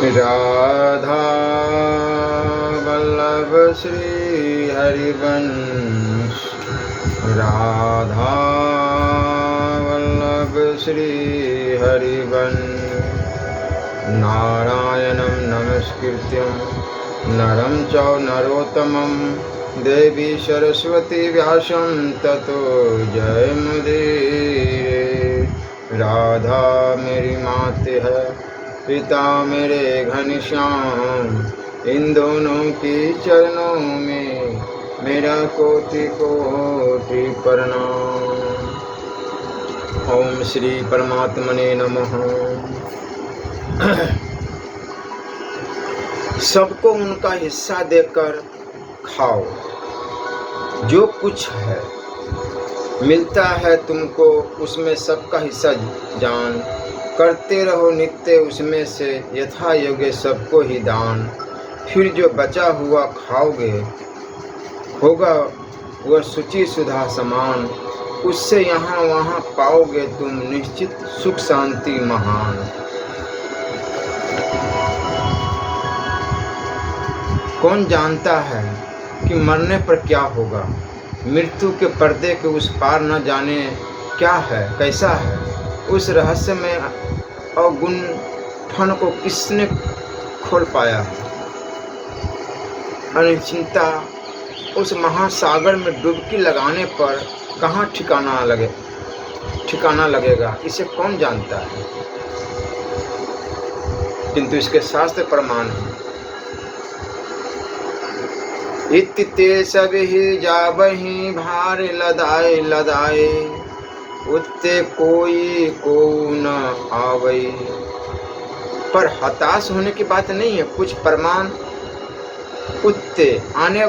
राधा वल्लभ श्री हरिवंश, राधा वल्लभ श्री हरिवंश। नारायणं नमस्कृत्यं नरं चैव नरोत्तमं देवी सरस्वती व्यासं ततो जयमुदीरये। राधा मेरी माते है, पिता मेरे घनश्याम, इन दोनों की चरणों में मेरा कोटि कोटि प्रणाम। ओम श्री परमात्मने नमः। सबको उनका हिस्सा देकर खाओ। जो कुछ है मिलता है तुमको, उसमें सबका हिस्सा जान। करते रहो नित्य उसमें से यथा योग्य सबको ही दान। फिर जो बचा हुआ खाओगे होगा वह शुचि सुधा समान। उससे यहाँ वहाँ पाओगे तुम निश्चित सुख शांति महान। कौन जानता है कि मरने पर क्या होगा? मृत्यु के पर्दे के उस पार न जाने क्या है कैसा है। उस रहस्य में अवगुंठन को किसने खोल पाया है? अनिश्चिंता उस महासागर में डुबकी लगाने पर कहाँ ठिकाना लगेगा, इसे कौन जानता है? किंतु इसके शास्त्र प्रमाण है। इत्ते सभी जाबहि भार लदाए लदाए, उत्ते कोई को न आवई। पर हताश होने की बात नहीं है। कुछ प्रमाण उत्ते आने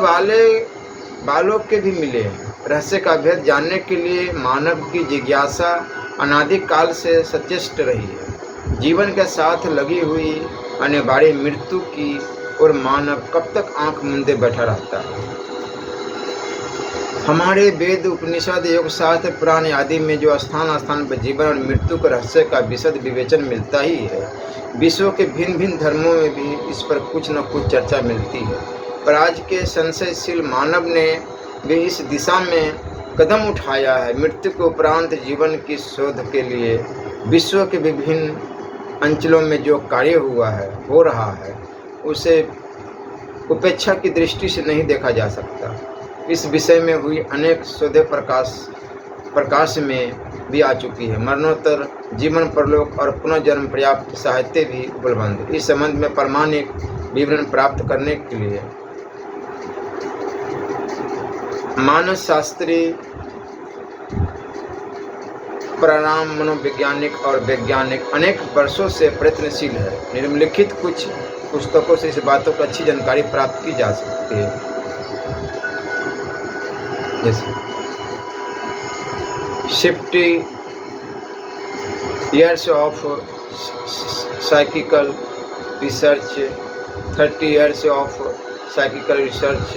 वालों के भी मिले हैं। रहस्य का भेद जानने के लिए मानव की जिज्ञासा अनादि काल से सचेष्ट रही है। जीवन के साथ लगी हुई अनिवार्य मृत्यु की और मानव कब तक आंख मूंदे बैठा रहता है? हमारे वेद उपनिषद योग शास्त्र पुराण आदि में जो स्थान स्थान पर जीवन और मृत्यु के रहस्य का विशद विवेचन मिलता ही है। विश्व के भिन्न भिन्न धर्मों में भी इस पर कुछ न कुछ चर्चा मिलती है। पर आज के संशयशील मानव ने भी इस दिशा में कदम उठाया है। मृत्यु के उपरांत जीवन की शोध के लिए विश्व के विभिन्न अंचलों में जो कार्य हो रहा है उसे उपेक्षा की दृष्टि से नहीं देखा जा सकता। इस विषय में हुई अनेक शोधें प्रकाश में भी आ चुकी है। मरणोत्तर जीवन, परलोक और पुनर्जन्म पर्याप्त साहित्य भी उपलब्ध। इस संबंध में प्रामाणिक विवरण प्राप्त करने के लिए मानसशास्त्री, परिणाम मनोवैज्ञानिक और वैज्ञानिक अनेक वर्षों से प्रयत्नशील है। निम्नलिखित कुछ पुस्तकों से इस बातों की अच्छी जानकारी प्राप्त की जा सकती है। जैसे 50 years of psychical research, 30 years of psychical research,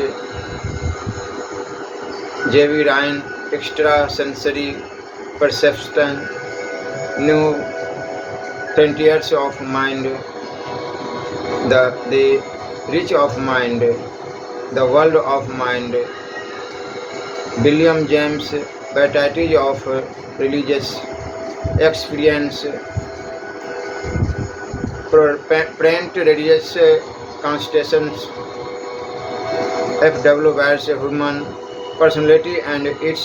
J.V. Ryan, extrasensory perception, new 20 years of mind, the reach of mind, the world of mind, William James, varieties of religious experience, print religious constitutions, F.W. Bayer's human personality and its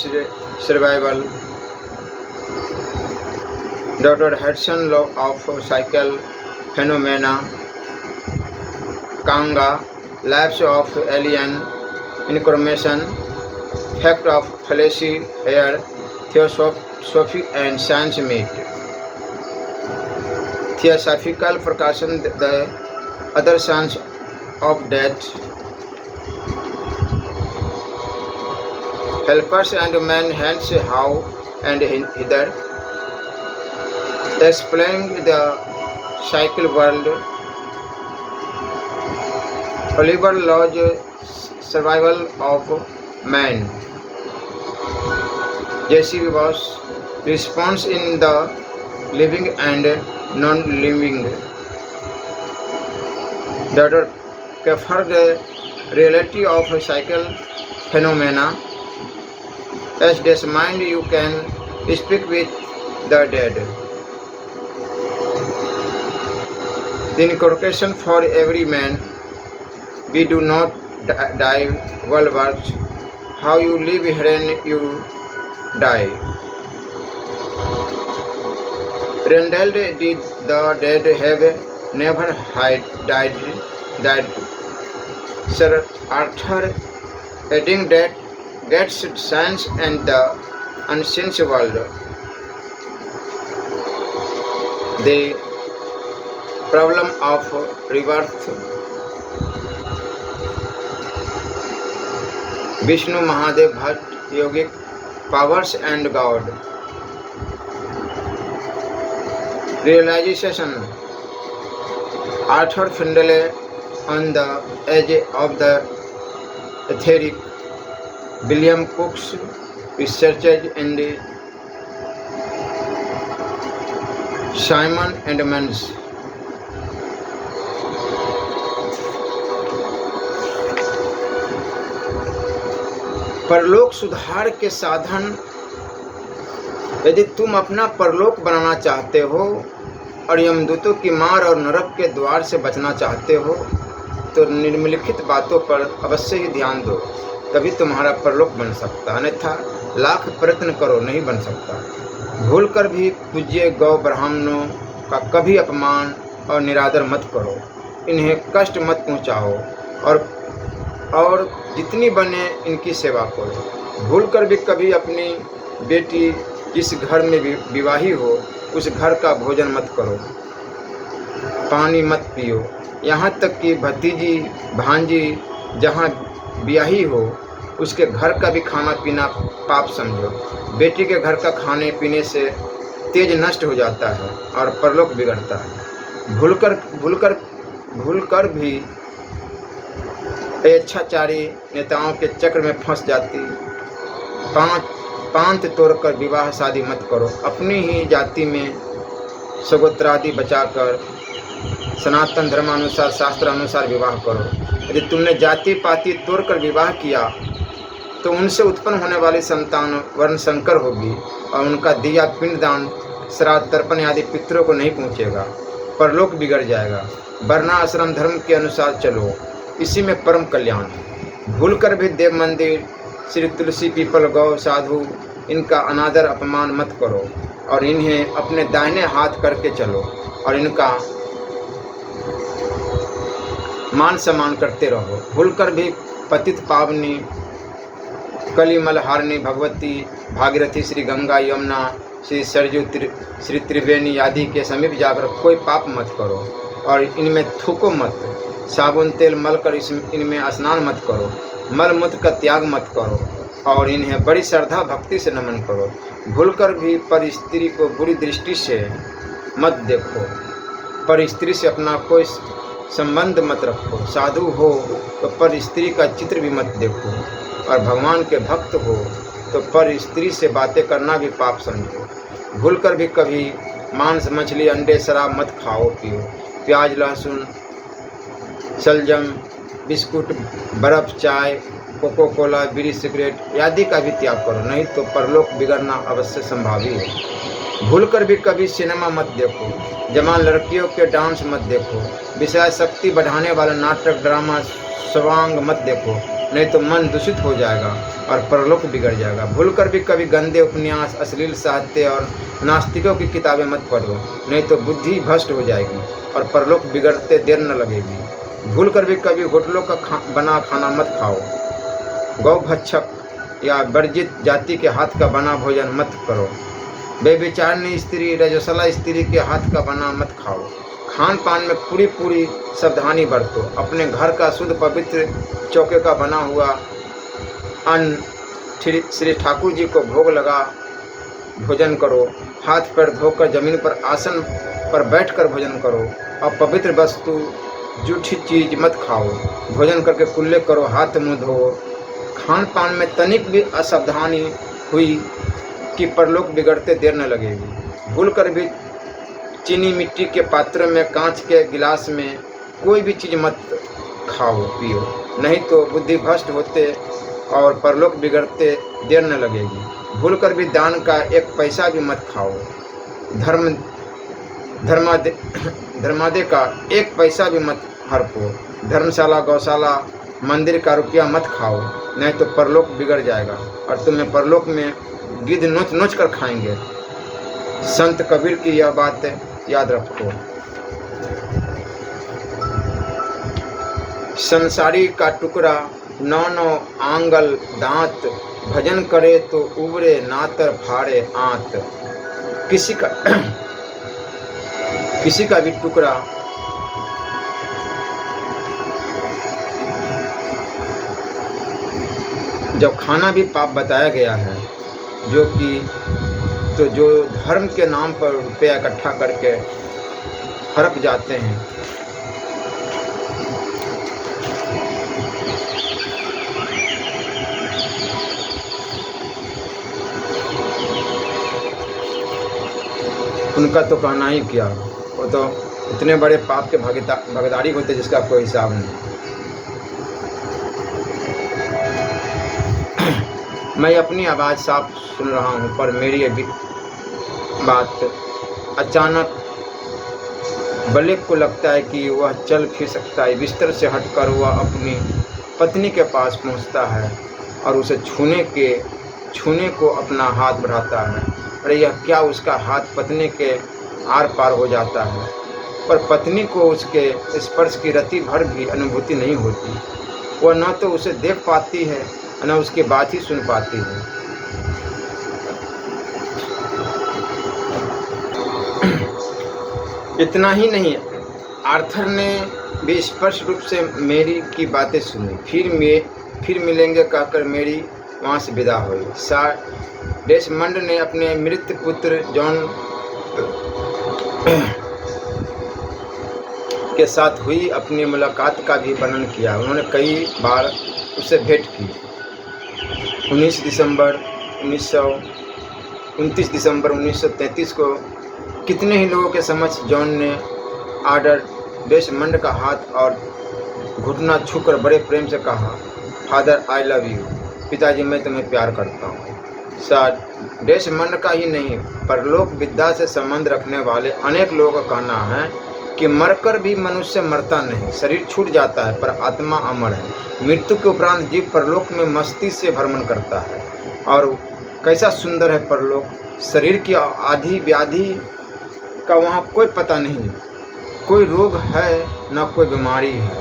survival, Dr. Hudson law of psychical phenomena, Kanga, lapse of alien information, fact of fallacy here, theosophy and science meet. Theosophical percussion, the other science of death, helpers and man hands how and hither, explaining the cycle world, Oliver Lodge, survival of man, J.C. Ross, response in the living and non-living, that are prefer the reality of cycle phenomena. As this mind you can speak with the dead. The inculcation for every man, we do not die well works, how you live when you die. Rendelled did the dead have never died, Sir Arthur, adding that gets science and the unseen world. The problem of rebirth. Vishnu Mahadev Bhatt, yogic powers and God. Realization. Arthur Findlay on the edge of the etheric. William Cook's researches in the Simon Edmonds. परलोक सुधार के साधन। यदि तुम अपना परलोक बनाना चाहते हो और यमदूतों की मार और नरक के द्वार से बचना चाहते हो तो निम्नलिखित बातों पर अवश्य ही ध्यान दो, तभी तुम्हारा परलोक बन सकता, अन्यथा लाख प्रयत्न करो नहीं बन सकता। भूल कर भी पूज्य गौ ब्राह्मणों का कभी अपमान और निरादर मत करो, इन्हें कष्ट मत पहुँचाओ और जितनी बने इनकी सेवा करो। भूल कर भी कभी अपनी बेटी जिस घर में विवाही हो उस घर का भोजन मत करो, पानी मत पियो, यहाँ तक कि भतीजी भांजी जहाँ ब्याही हो उसके घर का भी खाना पीना पाप समझो। बेटी के घर का खाने पीने से तेज नष्ट हो जाता है और परलोक बिगड़ता है। भूलकर भी अच्छाचारी नेताओं के चक्र में फंस जाती। पांत तोड़कर विवाह शादी मत करो, अपनी ही जाति में सगोत्रादि बचाकर सनातन धर्मानुसार शास्त्र अनुसार विवाह करो। यदि तुमने जाति पाति तोड़कर विवाह किया तो उनसे उत्पन्न होने वाली संतान वर्ण संकर होगी और उनका दिया पिंडदान श्राद्ध तर्पण आदि पितरों को नहीं पहुँचेगा, परलोक बिगड़ जाएगा। वर्णाश्रम धर्म के अनुसार चलो, इसी में परम कल्याण है। भूलकर भी देव मंदिर श्री तुलसी पीपल गौ साधु इनका अनादर अपमान मत करो और इन्हें अपने दाहिने हाथ करके चलो और इनका मान सम्मान करते रहो। भूलकर भी पतित पावनी कलिमल हारिणी भगवती भागीरथी श्री गंगा यमुना श्री सरजू श्री त्रिवेणी आदि के समीप जाकर कोई पाप मत करो और इनमें थूको मत। साबुन तेल मल कर इनमें स्नान मत करो, मल मूत्र का त्याग मत करो और इन्हें बड़ी श्रद्धा भक्ति से नमन करो। भूलकर भी पर स्त्री को बुरी दृष्टि से मत देखो, पर स्त्री से अपना कोई संबंध मत रखो। साधु हो तो पर स्त्री का चित्र भी मत देखो और भगवान के भक्त हो तो पर स्त्री से बातें करना भी पाप समझो। भूलकर भी कभी मांस मछली अंडे शराब मत खाओ पियो। प्याज लहसुन शलजम बिस्कुट बर्फ चाय कोको कोला बीड़ी सिगरेट आदि का भी त्याग करो, नहीं तो परलोक बिगड़ना अवश्य संभावी है। भूलकर भी कभी सिनेमा मत देखो, जवान लड़कियों के डांस मत देखो, विषय शक्ति बढ़ाने वाला नाटक ड्रामा स्वांग मत देखो, नहीं तो मन दूषित हो जाएगा और परलोक बिगड़ जाएगा। भूलकर भी कभी गंदे उपन्यास अश्लील साहित्य और नास्तिकों की किताबें मत पढ़ो, नहीं तो बुद्धि भ्रष्ट हो जाएगी और परलोक बिगड़ते देर न लगेगी। भूलकर भी कभी होटलों का बना खाना मत खाओ, गौभक्षक या वर्जित जाति के हाथ का बना भोजन मत करो, बेविचारनी स्त्री रजस्वला स्त्री के हाथ का बना मत खाओ। खान पान में पूरी सावधानी बरतो, अपने घर का शुद्ध पवित्र चौके का बना हुआ अन्न श्री ठाकुर जी को भोग लगा भोजन करो। हाथ पैर धोकर जमीन पर आसन पर बैठकर भोजन करो और पवित्र वस्तु जूठी चीज मत खाओ। भोजन करके कुल्ले करो, हाथ मुँह धो। खान पान में तनिक भी असावधानी हुई कि परलोक बिगड़ते देर न लगेगी। भूल कर भी चीनी मिट्टी के पात्र में कांच के गिलास में कोई भी चीज़ मत खाओ पियो, नहीं तो बुद्धि भ्रष्ट होते और परलोक बिगड़ते देर न लगेगी। भूल कर भी दान का एक पैसा भी मत खाओ। धर्मादे का एक पैसा भी मत हड़पो। धर्मशाला, गौशाला, मंदिर का रुपया मत खाओ, नहीं तो परलोक बिगड़ जाएगा और तुम्हें परलोक में गिद्ध नोच नोच कर खाएंगे। संत कबीर की यह बात याद रखो। संसारी का टुकड़ा 9 आंगल दांत, भजन करे तो उबरे नातर फाड़े आंत। किसी का भी टुकड़ा जब खाना भी पाप बताया गया है, जो धर्म के नाम पर रुपया इकट्ठा करके हड़प जाते हैं, उनका तो कहना ही क्या। वो तो इतने बड़े पाप के भागीदारी होते जिसका कोई हिसाब नहीं। मैं अपनी आवाज़ साफ सुन रहा हूँ, पर मेरी अभी बात अचानक बलेक को लगता है कि वह चल फिर सकता है। बिस्तर से हटकर वह अपनी पत्नी के पास पहुँचता है और उसे छूने को अपना हाथ बढ़ाता है। अरे यह क्या, उसका हाथ पत्नी के आर पार हो जाता है, पर पत्नी को उसके स्पर्श की रति भर भी अनुभूति नहीं होती। वह न तो उसे देख पाती है न उसकी बात ही सुन पाती है। इतना ही नहीं, आर्थर ने भी स्पष्ट रूप से मेरी की बातें सुनी। फिर मिलेंगे कहकर मेरी वहाँ से विदा हुई। डेसमंड ने अपने मृत पुत्र जॉन के साथ हुई अपनी मुलाकात का भी वर्णन किया। उन्होंने कई बार उससे भेंट की। 29 दिसंबर 1933 को कितने ही लोगों के समक्ष जॉन ने आर्डर डेसमंड का हाथ और घुटना छूकर बड़े प्रेम से कहा, फादर आई लव यू, पिताजी मैं तुम्हें प्यार करता हूँ। सर डेसमंड का ही नहीं, परलोक विद्या से संबंध रखने वाले अनेक लोगों का कहना है कि मरकर भी मनुष्य मरता नहीं, शरीर छूट जाता है पर आत्मा अमर है। मृत्यु के उपरांत जीव परलोक में मस्ती से भ्रमण करता है। और कैसा सुंदर है परलोक। शरीर की आदि व्याधि का वहाँ कोई पता नहीं, कोई रोग है न कोई बीमारी है,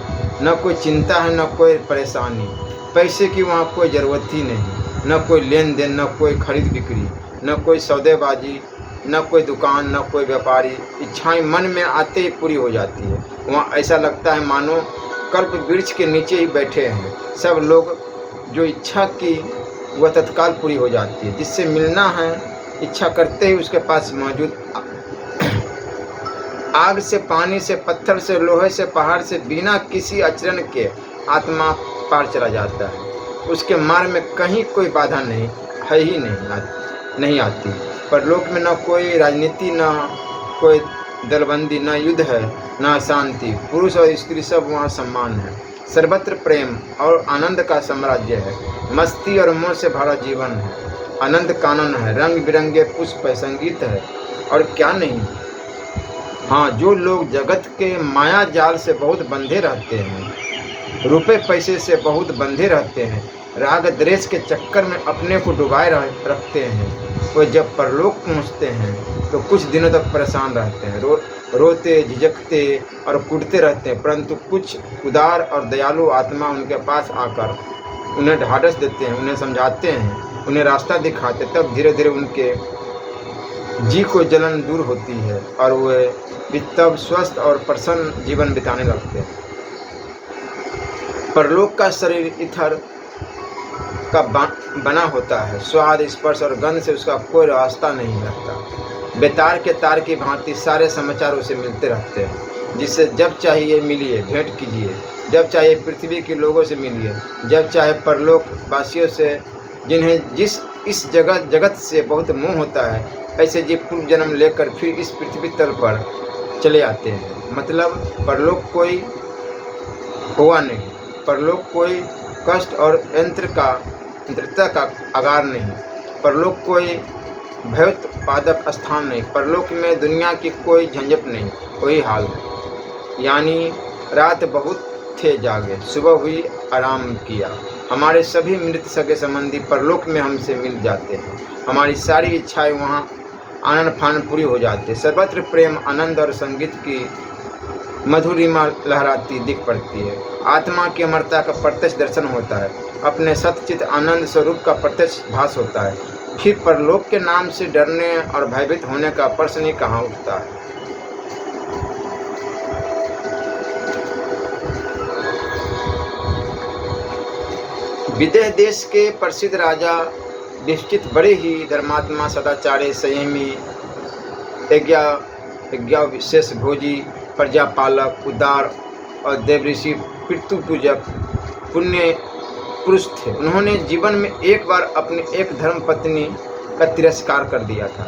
न कोई चिंता है न कोई परेशानी। पैसे की वहाँ कोई ज़रूरत ही नहीं, न कोई लेन देन, न कोई खरीद बिक्री, न कोई सौदेबाजी, न कोई दुकान, न कोई व्यापारी। इच्छाएं मन में आते ही पूरी हो जाती है। वहाँ ऐसा लगता है मानो कल्प वृक्ष के नीचे ही बैठे हैं सब लोग। जो इच्छा की वह तत्काल पूरी हो जाती है। जिससे मिलना है इच्छा करते ही उसके पास मौजूद। आग से, पानी से, पत्थर से, लोहे से, पहाड़ से, बिना किसी अचरण के आत्मा पार चला जाता है। उसके मार्ग में कहीं कोई बाधा नहीं है ही नहीं आती। परलोक में न कोई राजनीति, न कोई दलबंदी, न युद्ध है, न अशांति। पुरुष और स्त्री सब वहाँ सम्मान है। सर्वत्र प्रेम और आनंद का साम्राज्य है। मस्ती और मोह से भरा जीवन है। आनंद कानून है, रंग बिरंगे पुष्प है, संगीत है और क्या नहीं। हाँ, जो लोग जगत के माया जाल से बहुत बंधे रहते हैं, रुपए पैसे से बहुत बंधे रहते हैं, राग द्वेष के चक्कर में अपने को डुबाए रखते हैं, वो जब परलोक पहुंचते हैं तो कुछ दिनों तक परेशान रहते हैं, रोते झिझकते और कूदते रहते हैं। परंतु कुछ उदार और दयालु आत्मा उनके पास आकर उन्हें ढाढ़स देते हैं, उन्हें समझाते हैं, उन्हें रास्ता दिखाते। तब धीरे धीरे उनके जी को जलन दूर होती है और वे भी तब स्वस्थ और प्रसन्न जीवन बिताने लगते हैं। परलोक का शरीर इथर का बना होता है। स्वाद, स्पर्श और गंध से उसका कोई रास्ता नहीं रहता। बेतार के तार की भांति सारे समाचार उसे मिलते रहते हैं। जिससे जब चाहिए मिलिए, भेंट कीजिए। जब चाहिए पृथ्वी के लोगों से मिलिए, जब चाहे परलोक वासियों से, जिन्हें इस जगत से बहुत मोह होता है। ऐसे जीव पूर्व जन्म लेकर फिर इस पृथ्वी तल पर चले आते हैं। मतलब परलोक कोई हुआ नहीं। परलोक कोई कष्ट और यंत्रता का आगार नहीं। परलोक कोई भयोत्पादक स्थान नहीं। परलोक में दुनिया की कोई झंझट नहीं। वही हाल है, यानी रात बहुत थे जागे, सुबह हुई आराम किया। हमारे सभी मृत सगे संबंधी परलोक में हमसे मिल जाते हैं। हमारी सारी इच्छाएं वहाँ आनन फानन पूरी हो जाती है। सर्वत्र प्रेम, आनंद और संगीत की मधुरिमा लहराती दिख पड़ती है। आत्मा की अमरता का प्रत्यक्ष दर्शन होता है। अपने सतचित आनंद स्वरूप का प्रत्यक्ष भास होता है। फिर परलोक के नाम से डरने और भयभीत होने का प्रश्न ही कहाँ उठता है। विदेह देश के प्रसिद्ध राजा निश्चित बड़े ही धर्मात्मा, सदाचारी, संयमी, यज्ञ विशेष भोजी, प्रजापालक, उदार और देवऋषि, पितृ पूजक, पुण्य पुरुष थे। उन्होंने जीवन में एक बार अपनी एक धर्म पत्नी का तिरस्कार कर दिया था।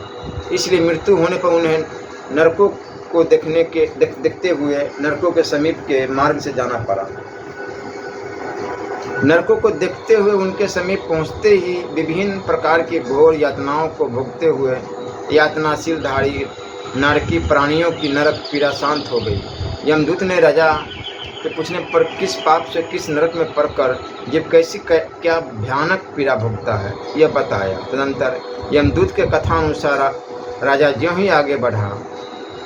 इसलिए मृत्यु होने पर उन्हें नरकों को देखते हुए नरकों के समीप के मार्ग से जाना पड़ा। नरकों को देखते हुए उनके समीप पहुंचते ही विभिन्न प्रकार की घोर यातनाओं को भोगते हुए यातनाशील धारी नरकी प्राणियों की नरक पीड़ा शांत हो गई। यमदूत ने राजा के पूछने पर किस पाप से किस नरक में पड़कर जीव कैसी क्या भयानक पीड़ा भोगता है, यह बताया। तदंतर यमदूत के कथा अनुसार राजा ज्यों ही आगे बढ़ा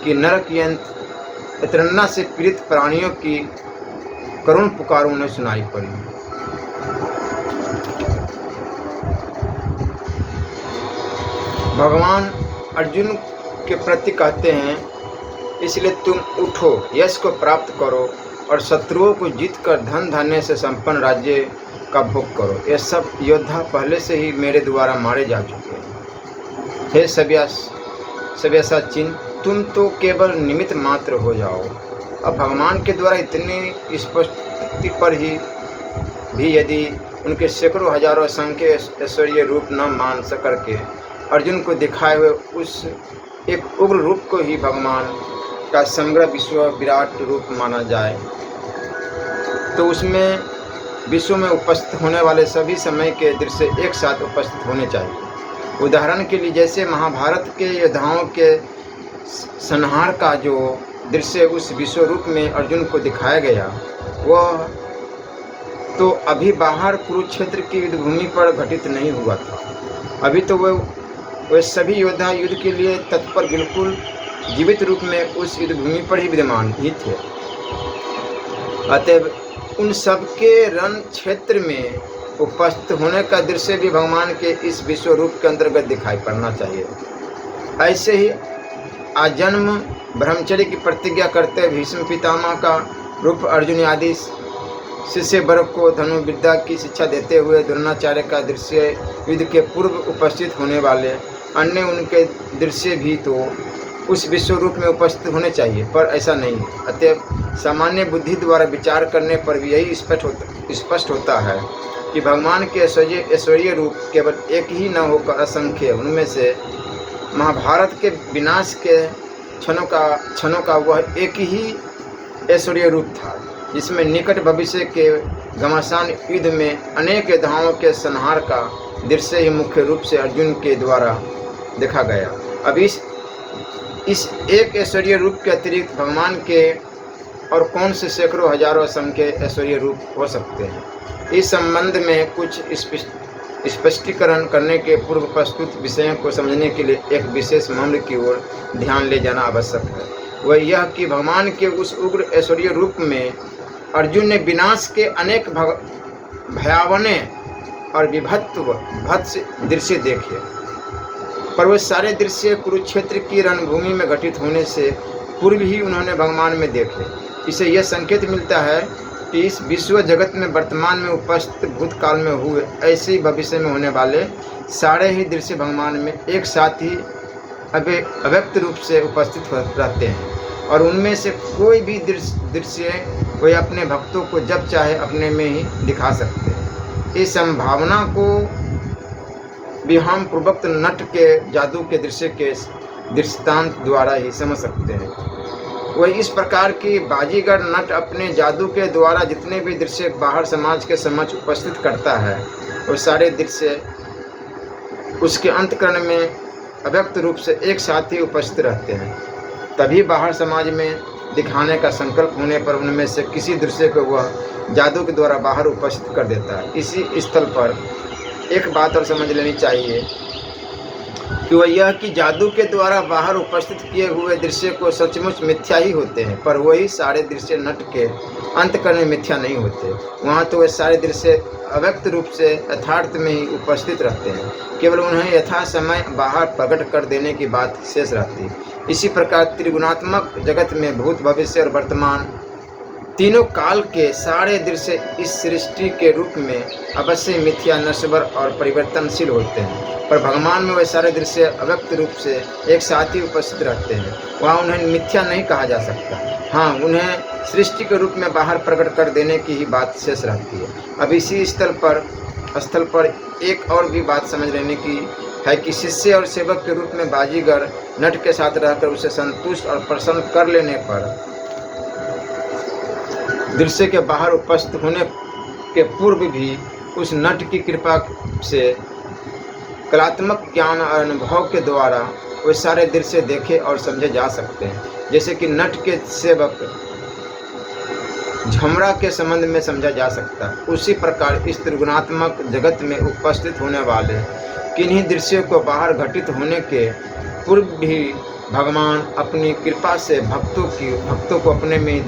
कि नरक यंत्रणा से पीड़ित प्राणियों की करुण पुकार उन्हें सुनाई पड़ी। भगवान अर्जुन के प्रति कहते हैं, इसलिए तुम उठो, यश को प्राप्त करो और शत्रुओं को जीतकर धन धान्य से संपन्न राज्य का भोग करो। ये सब योद्धा पहले से ही मेरे द्वारा मारे जा चुके हैं। हे सव्यसा चिन्ह, तुम तो केवल निमित्त मात्र हो जाओ। अब भगवान के द्वारा इतनी स्पष्टि पर भी यदि उनके सैकड़ों हजारों असंख्य ऐश्वर्य रूप न मान करके अर्जुन को दिखाए हुए उस एक उग्र रूप को ही भगवान का समग्र विश्व विराट रूप माना जाए, तो उसमें विश्व में उपस्थित होने वाले सभी समय के दृश्य एक साथ उपस्थित होने चाहिए। उदाहरण के लिए जैसे महाभारत के योद्धाओं के संहार का जो दृश्य उस विश्व रूप में अर्जुन को दिखाया गया, वह तो अभी बाहर कुरुक्षेत्र की युद्ध भूमि पर घटित नहीं हुआ था। अभी तो वे सभी योद्धा युद्ध के लिए तत्पर बिल्कुल जीवित रूप में उस युद्ध भूमि पर ही विद्यमान ही थे। अतएव उन सबके रण क्षेत्र में उपस्थित होने का दृश्य भी भगवान के इस विश्व रूप के अंतर्गत दिखाई पड़ना चाहिए। ऐसे ही आजन्म ब्रह्मचर्य की प्रतिज्ञा करते भीष्म पितामह का रूप अर्जुन आदि शिष्य वर्ग को धनुर्विद्या की शिक्षा देते हुए द्रोणाचार्य का दृश्य युद्ध के पूर्व उपस्थित होने वाले अन्य उनके दृश्य भी तो उस विश्व रूप में उपस्थित होने चाहिए, पर ऐसा नहीं है। अतएव सामान्य बुद्धि द्वारा विचार करने पर भी यही स्पष्ट होता है कि भगवान के ऐश्वर्य रूप केवल एक ही न होकर असंख्य, उनमें से महाभारत के विनाश के क्षणों का वह एक ही ऐश्वर्य रूप था, जिसमें निकट भविष्य के घमासान युद्ध में अनेक योद्धाओं के संहार का दृश्य ही मुख्य रूप से अर्जुन के द्वारा देखा गया। अब इस एक ऐश्वर्य रूप के अतिरिक्त भगवान के और कौन से सैकड़ों हजारों असंख्य ऐश्वर्य रूप हो सकते हैं। इस संबंध में कुछ स्पष्टीकरण करने के पूर्व प्रस्तुत विषयों को समझने के लिए एक विशेष मामले की ओर ध्यान ले जाना आवश्यक है। वह यह कि भगवान के उस उग्र ऐश्वर्य रूप में अर्जुन ने विनाश के अनेक भयावने और विभत्स दृश्य देखे, पर वे सारे दृश्य कुरुक्षेत्र की रणभूमि में घटित होने से पूर्व ही उन्होंने भगवान में देखे। इसे यह संकेत मिलता है कि इस विश्व जगत में वर्तमान में उपस्थित भूतकाल में हुए ऐसे ही भविष्य में होने वाले सारे ही दृश्य भगवान में एक साथ ही अव्यक्त रूप से उपस्थित रहते हैं, और उनमें से कोई भी दृश्य वे अपने भक्तों को जब चाहे अपने में ही दिखा सकते हैं। इस संभावना को भी हम पूर्वोक्त नट के जादू के दृश्य के दृष्टांत द्वारा ही समझ सकते हैं। वही इस प्रकार की बाजीगर नट अपने जादू के द्वारा जितने भी दृश्य बाहर समाज के समक्ष उपस्थित करता है, वो सारे दृश्य उसके अंतःकरण में अव्यक्त रूप से एक साथ ही उपस्थित रहते हैं। तभी बाहर समाज में दिखाने का संकल्प होने पर उनमें से किसी दृश्य को वह जादू के द्वारा बाहर उपस्थित कर देता है। इसी स्थल पर एक बात और समझ लेनी चाहिए कि वह यह कि जादू के द्वारा बाहर उपस्थित किए हुए दृश्य को सचमुच मिथ्या ही होते हैं, पर वही सारे दृश्य नट के अंतःकरण में मिथ्या नहीं होते। वहाँ तो वे सारे दृश्य अव्यक्त रूप से यथार्थ में ही उपस्थित रहते हैं, केवल उन्हें यथा समय बाहर प्रकट कर देने की बात शेष रहती। इसी प्रकार त्रिगुणात्मक जगत में भूत, भविष्य और वर्तमान तीनों काल के सारे दृश्य इस सृष्टि के रूप में अवश्य मिथ्या, नश्वर और परिवर्तनशील होते हैं, पर भगवान में वे सारे दृश्य अव्यक्त रूप से एक साथ ही उपस्थित रहते हैं। वहाँ उन्हें मिथ्या नहीं कहा जा सकता। हाँ, उन्हें सृष्टि के रूप में बाहर प्रकट कर देने की ही बात शेष रहती है। अब इसी स्थल पर एक और भी बात समझ लेने की है कि शिष्य और सेवक के रूप में बाजीगर नट के साथ रहकर उसे संतुष्ट और प्रसन्न कर लेने पर दृश्य के बाहर उपस्थित होने के पूर्व भी उस नट की कृपा से कलात्मक ज्ञान और अनुभव के द्वारा वे सारे दृश्य देखे और समझे जा सकते हैं। जैसे कि नट के सेवक झमरा के संबंध में समझा जा सकता है, उसी प्रकार इस त्रिगुणात्मक जगत में उपस्थित होने वाले किन्हीं दृश्यों को बाहर घटित होने के पूर्व भी भगवान अपनी कृपा से भक्तों को अपने में ही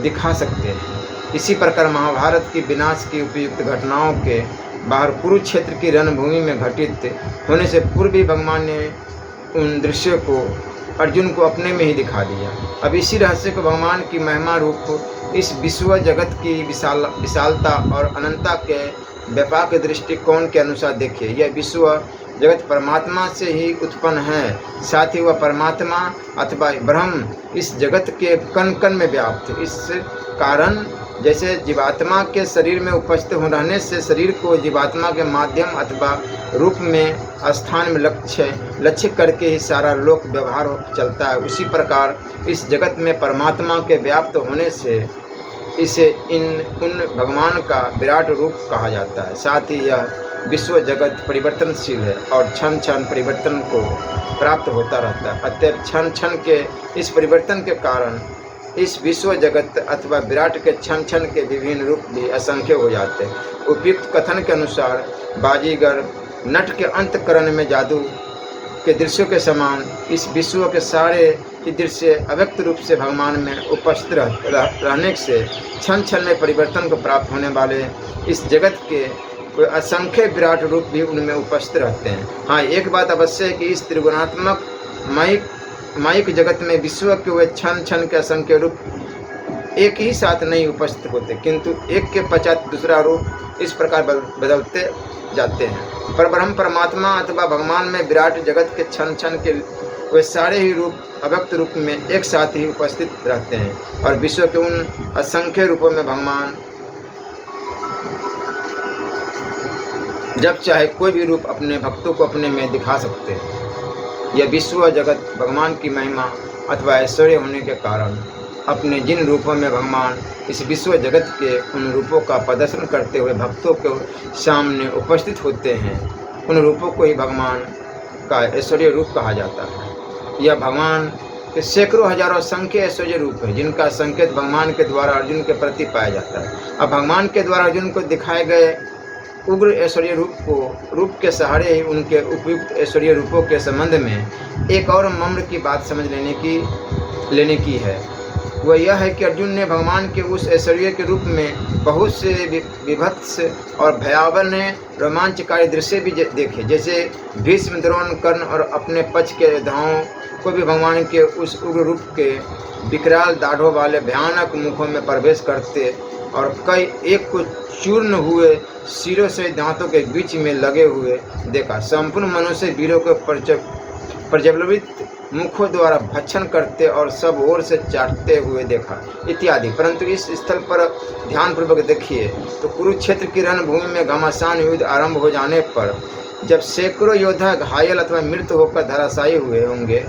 दिखा सकते हैं। इसी प्रकार महाभारत की विनाश की उपयुक्त घटनाओं के बाहर कुरुक्षेत्र की रणभूमि में घटित होने से पूर्व भी भगवान ने उन दृश्यों को अर्जुन को अपने में ही दिखा दिया। अब इसी रहस्य को भगवान की महिमा रूप इस विश्व जगत की विशालता और अनंतता के व्यापक दृष्टिकोण के अनुसार देखिए। यह विश्व जगत परमात्मा से ही उत्पन्न है, साथ ही वह परमात्मा अथवा ब्रह्म इस जगत के कण कण में व्याप्त है। इस कारण जैसे जीवात्मा के शरीर में उपस्थित हो रहने से शरीर को जीवात्मा के माध्यम अथवा रूप में स्थान में लक्ष्य करके ही सारा लोक व्यवहार चलता है, उसी प्रकार इस जगत में परमात्मा के व्याप्त होने से इसे उन भगवान का विराट रूप कहा जाता है। साथ ही यह विश्व जगत परिवर्तनशील है और क्षण क्षण परिवर्तन को प्राप्त होता रहता है। अतः क्षण क्षण के इस परिवर्तन के कारण इस विश्व जगत अथवा विराट के क्षण क्षण के विभिन्न रूप भी असंख्य हो जाते हैं। उपयुक्त कथन के अनुसार बाजीगर नट के अंतःकरण में जादू के दृश्यों के समान इस विश्व के सारे दृश्य अव्यक्त रूप से भगवान में उपस्थित रहने से क्षण क्षण में परिवर्तन को प्राप्त होने वाले इस जगत के असंख्य विराट रूप भी उनमें उपस्थित रहते हैं। हाँ, एक बात अवश्य है कि इस त्रिगुणात्मक माइक जगत में विश्व के वे क्षण क्षण के असंख्य रूप एक ही साथ नहीं उपस्थित होते, किंतु एक के पश्चात दूसरा रूप इस प्रकार बदलते जाते हैं। पर ब्रह्म परमात्मा अथवा भगवान में विराट जगत के क्षण क्षण के वे सारे ही रूप अव्यक्त रूप में एक साथ ही उपस्थित रहते हैं और विश्व के उन असंख्य रूपों में भगवान जब चाहे कोई भी रूप अपने भक्तों को अपने में दिखा सकते हैं। यह विश्व जगत भगवान की महिमा अथवा ऐश्वर्य होने के कारण अपने जिन रूपों में भगवान इस विश्व जगत के उन रूपों का प्रदर्शन करते हुए भक्तों के सामने उपस्थित होते हैं, उन रूपों को ही भगवान का ऐश्वर्य रूप कहा जाता है। यह भगवान के सैकड़ों हजारों असंख्य ऐश्वर्य रूप है जिनका संकेत भगवान के द्वारा अर्जुन के प्रति पाया जाता है। अब भगवान के द्वारा अर्जुन को दिखाए गए उग्र ऐश्वर्य रूप के सहारे ही उनके उपयुक्त ऐश्वर्य रूपों के संबंध में एक और मर्म की बात समझ लेने की है। वह यह है कि अर्जुन ने भगवान के उस ऐश्वर्य के रूप में बहुत से विभत्स और भयावह रोमांचकारी दृश्य भी देखे, जैसे भीष्म, द्रोण, कर्ण और अपने पक्ष के योद्धाओं को भी भगवान के उस उग्र रूप के विकराल दाढ़ों वाले भयानक मुखों में प्रवेश करते और कई एक को चूर्ण हुए सिरों से दांतों के बीच में लगे हुए देखा। संपूर्ण मनुष्य वीरों को प्रज्वलित मुखों द्वारा भक्षण करते और सब ओर से चाटते हुए देखा इत्यादि। परंतु इस स्थल पर ध्यानपूर्वक देखिए तो कुरुक्षेत्र की रणभूमि में घमासान युद्ध आरंभ हो जाने पर जब सैकड़ों योद्धा घायल अथवा मृत होकर धराशायी हुए होंगे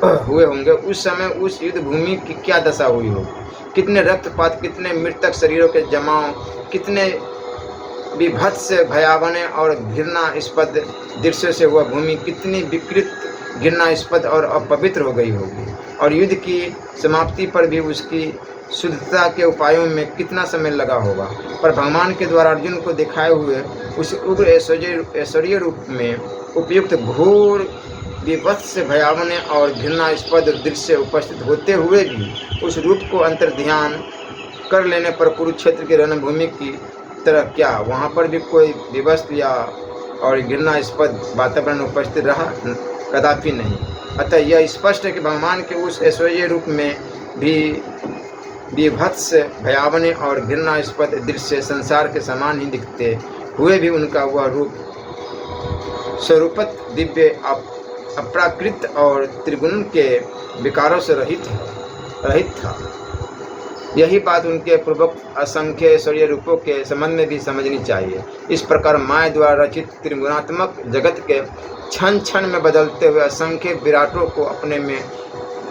हुए होंगे, उस समय उस युद्ध भूमि की क्या दशा हुई होगी। कितने रक्तपात, कितने मृतक शरीरों के जमाव, कितने विभत्स, भयावह और घृणास्पद दृश्यों से वह भूमि कितनी विकृत, घृणास्पद और अपवित्र हो गई होगी। और युद्ध की समाप्ति पर भी उसकी शुद्धता के उपायों में कितना समय लगा होगा। पर भगवान के द्वारा अर्जुन को दिखाए हुए उस उग्र ऐश्वर्य रूप में उपयुक्त घोर, विभत्स, भयावह और घृणास्पद दृश्य उपस्थित होते हुए भी उस रूप को अंतर्ध्यान कर लेने पर कुरुक्षेत्र की रणभूमि की तरह क्या वहाँ पर भी कोई विभत्स या और घृणास्पद वातावरण उपस्थित रहा? कदापि नहीं। अतः यह स्पष्ट है कि भगवान के उस ऐश्वर्य रूप में भी विभत्स, भयावह और घृणास्पद दृश्य संसार के समान ही दिखते हुए भी उनका वह रूप स्वरूपत दिव्य, अप्राकृत और त्रिगुण के विकारों से रहित था। यही बात उनके पूर्वोक्त असंख्य ऐश्वर्य रूपों के संबंध में भी समझनी चाहिए। इस प्रकार माया द्वारा रचित त्रिगुणात्मक जगत के क्षण क्षण में बदलते हुए असंख्य विराटों को अपने में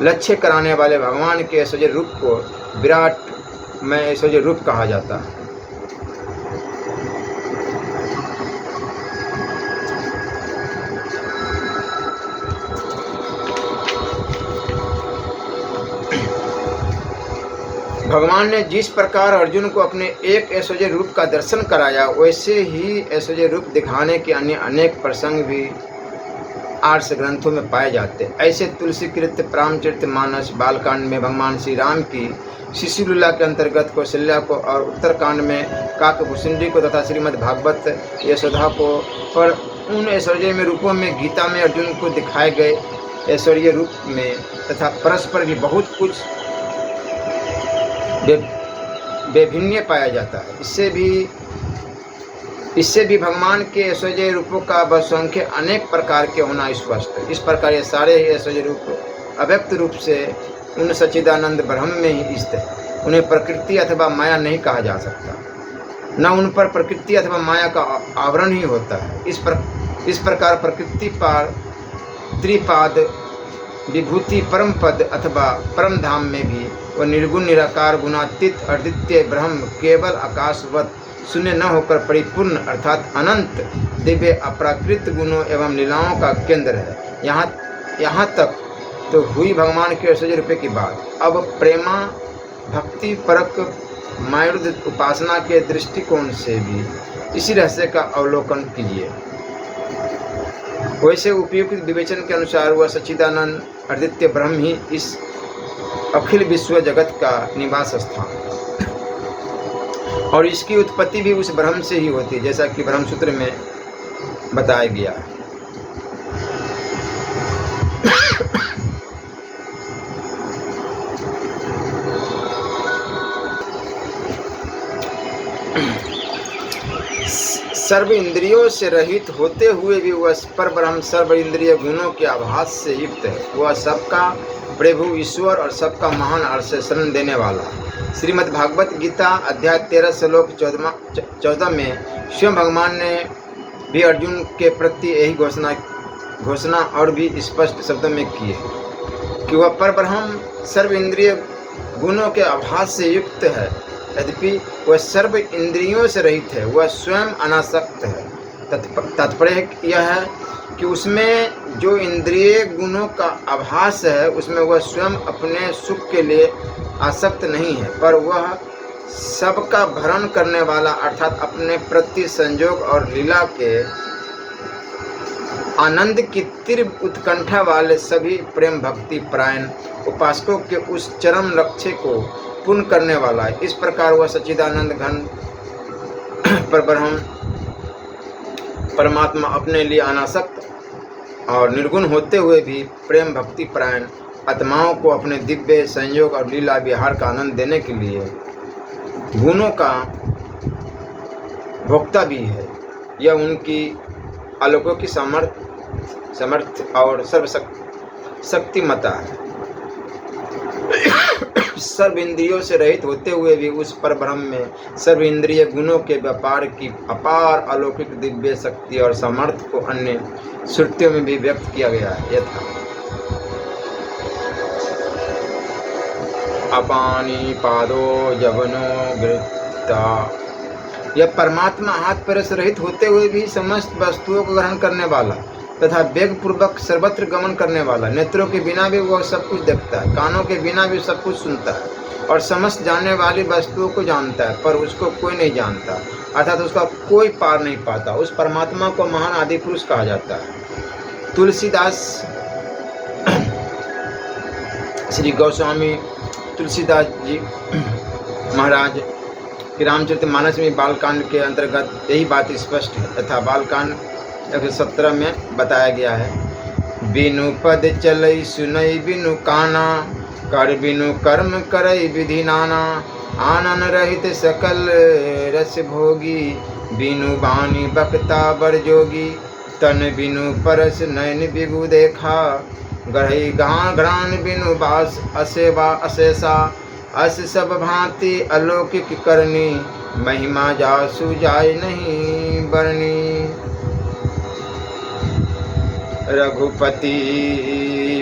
लक्ष्य कराने वाले भगवान के ऐश्वर्य रूप को विराट में ऐश्वर्य रूप कहा जाता है। भगवान ने जिस प्रकार अर्जुन को अपने एक ऐश्वर्य रूप का दर्शन कराया, वैसे ही ऐश्वर्य रूप दिखाने के अन्य अनेक प्रसंग भी आर्ष ग्रंथों में पाए जाते हैं। ऐसे तुलसी कृत, रामचरित मानस, बालकांड में भगवान श्री राम की शिशु लीला के अंतर्गत कौशल्या को और उत्तरकांड में काकभूषुंडी को तथा श्रीमद् भागवत यशोदा को, पर उन ऐश्वर्य में रूपों में गीता में अर्जुन को दिखाए गए ऐश्वर्य रूप में तथा परस्पर भी बहुत कुछ विभिन्न पाया जाता है। इससे भी भगवान के ऐश्वर्य रूपों का बहुसंख्य अनेक प्रकार के होना स्पष्ट है। इस प्रकार ये सारे ही ऐश्वर्य रूप अव्यक्त रूप से उन सच्चिदानंद ब्रह्म में ही स्थित है। उन्हें प्रकृति अथवा माया नहीं कहा जा सकता, न उन पर प्रकृति अथवा माया का आवरण ही होता है। इस प्रकार प्रकृति पार त्रिपाद विभूति परम पद अथवा परम धाम में भी वह निर्गुण, निराकार, गुणातीत, अद्वितीय ब्रह्म केवल आकाशवत शून्य न होकर परिपूर्ण अर्थात अनंत, दिव्य, अप्राकृत गुणों एवं लीलाओं का केंद्र है। यहाँ तक तो हुई भगवान के ऐश्वर्य रूप की बात। अब प्रेमा भक्ति परक मायुर्ध उपासना के दृष्टिकोण से भी इसी रहस्य का अवलोकन कीजिए। वैसे उपयुक्त विवेचन के अनुसार वह सच्चिदानंद अद्वितीय ब्रह्म ही इस अखिल विश्व जगत का निवास स्थान और इसकी उत्पत्ति भी उस ब्रह्म से ही होती है, जैसा कि ब्रह्मसूत्र में बताया गया है। सर्व इंद्रियों से रहित होते हुए भी वह परब्रह्म सर्व इंद्रिय गुणों के आभास से युक्त है। वह सबका प्रभु ईश्वर और सबका महान अर्थ से शरण देने वाला है। श्रीमद् भागवत गीता अध्याय 13 श्लोक 14 में स्वयं भगवान ने भी अर्जुन के प्रति यही घोषणा और भी स्पष्ट शब्दों में की है कि वह परब्रह्म सर्व इंद्रिय गुणों के आभास से युक्त है। यद्यपि वह सर्व इंद्रियों से रहित है, वह स्वयं अनासक्त है। तात्पर्य यह है कि उसमें जो इंद्रिय गुणों का आभास है उसमें वह स्वयं अपने सुख के लिए आसक्त नहीं है, पर वह सबका भरण करने वाला अर्थात अपने प्रति संयोग और लीला के आनंद की तीव्र उत्कंठा वाले सभी प्रेम भक्ति परायण उपासकों के उस चरम लक्ष्य को पूर्ण करने वाला है। इस प्रकार वह सच्चिदानंद घन परब्रह्म परमात्मा अपने लिए अनासक्त और निर्गुण होते हुए भी प्रेम भक्ति परायण आत्माओं को अपने दिव्य संयोग और लीला विहार का आनंद देने के लिए गुणों का भोक्ता भी है। यह उनकी अलौकिक की समर्थ और सर्वशक्तिमता है। सर्व इंद्रियों से रहित होते हुए भी उस परब्रह्म में सर्व इंद्रिय गुणों के व्यापार की अपार अलौकिक दिव्य शक्ति और सामर्थ्य को अन्य श्रुतियों में भी व्यक्त किया गया है। यथा अपानी पादो जवनो गृता। यह परमात्मा हाथ पैर से रहित होते हुए भी समस्त वस्तुओं को ग्रहण करने वाला तथा वेग पूर्वक सर्वत्र गमन करने वाला, नेत्रों के बिना भी वह सब कुछ देखता है, कानों के बिना भी सब कुछ सुनता है और समस्त जानने वाली वस्तुओं को जानता है, पर उसको कोई नहीं जानता, अर्थात उसका कोई पार नहीं पाता। उस परमात्मा को महान आदि पुरुष कहा जाता है। तुलसीदास श्री गोस्वामी तुलसीदास जी महाराज कि रामचरितमानस में बालकांड के अंतर्गत यही बात स्पष्ट है तथा बालकांड 117 में बताया गया है। बिनु पद चलई सुनई बिनु काना, कर बिनु कर्म करई विधि नाना, आनन रहित सकल रस भोगी, बिनु बानी बक्ता बर जोगी, तन बिनु परस नयन बिगु देखा, गढ़ई घ्राण बिनु बास असेवा अशेषा, अस सब भांति अलौकिक करनी, महिमा जासु जाय नहीं बरनी। रघुपति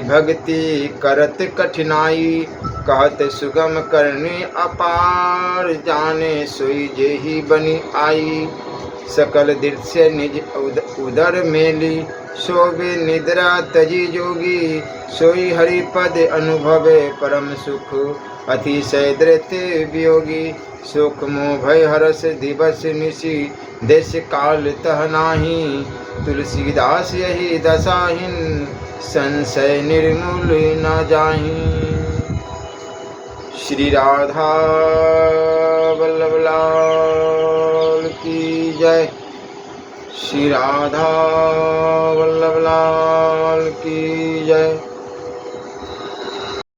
भक्ति करत कठिनाई, कहत सुगम करनी अपार, जाने सोई जेहि बनी आई, सकल दृश्य निज उदर मेली, शोभे निद्रा तजी जोगी, सोई हरिपद अनुभवे परम सुख, अतिशय धृत वियोगी, सुख मोह भय हरस दिवस निशि, देश काल तह नाही, तुलसीदास यही दशाहीन, संशय निर्मूल न जाहि। श्री राधा वल्लभ लाल की जय। श्री राधा वल्लभ लाल की